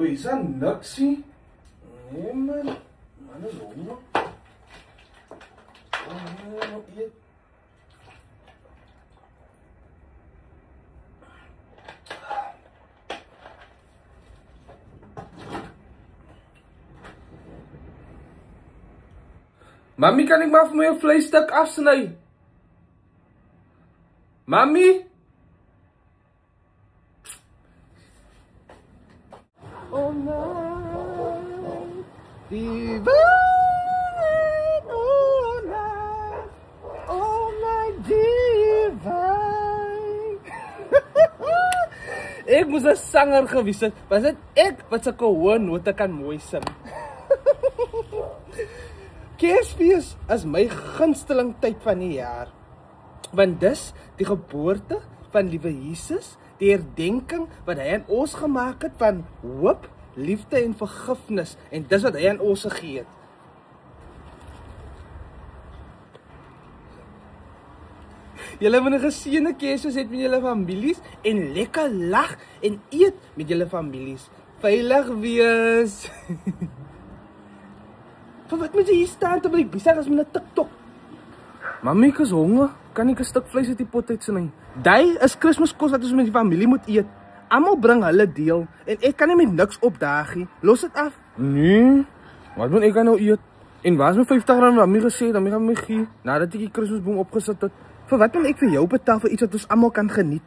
Oei, is dat niksie? Nee man, man is honger. Nog eet. Mami, kan ik maar voor mij een vleesstuk afsnijden? Mami? Oh night, divine, oh night divine. Ik moest een zanger geweest zijn, was het ik wat ze gewoon noten kan mooi zijn. Kersfees is my gunsteling tyd van die jaar. Want dis die geboorte van liewe Jesus, die herdenking wat hy aan ons gemaak het van hoop, liefde en vergifnis. En dis wat hy aan ons gegee het. Julle moet 'n geseënde Kersfees hê met julle families en lekker lag en eet met julle families. Veilig wees. Wat moet jy hier staan te bly besig as met 'n TikTok? Mami, ek is honger. Kan ek 'n stuk vleis uit die pot uitsny? Daai is Kerskos wat ons met die familie moet eet. Almal bring hulle deel en ek kan nie met niks opdaag nie. Los dit af. Nee. Wat moet ek nou eet? En waar is my R50 wat Mami gesê dan gaan my gee nadat ek die Kersboom opgesit het? Vir wat moet ek vir jou betaal vir iets wat ons almal kan geniet?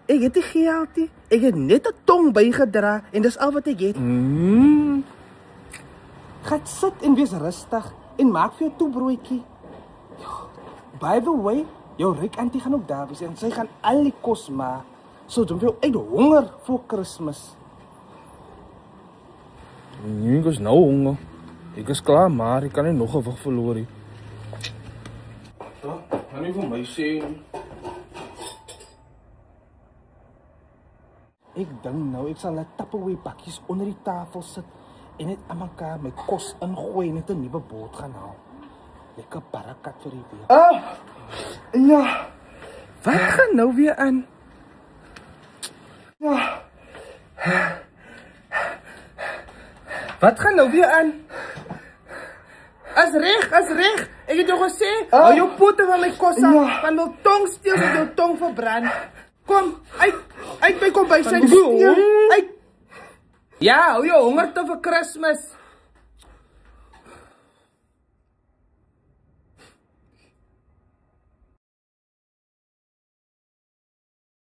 Ek het nie geld nie. Ek het net 'n tong bygedra en dis al wat ek het. Ga sit en wees rustig en maak vir jou toebroodjie. By the way, jou ryk auntie gaan ook daar wees en sy gaan al die kos maak. So doen jy uit honger vir Kersfees. Nee, ek is nou honger. Ek is klaar, maar ek kan nie nog gewig verloor nie. Kan nie vir my sê nie. Ek dink nou, ek sal net Tupperware bakkies onder die tafel sit en net aan mekaar my kos ingooi en net 'n nuwe bord gaan haal. Lekker barakat vir die week. Ja. Wat gaan nou weer aan? Ja. Wat gaan nou weer aan? As reg. Ek het jou gesê, hou jou pote van my kos af, van jou tong steel en jou tong verbrand. Kom, uit my kombuis en steel. Uit. Ja, hou jou honger te vir Kersfees.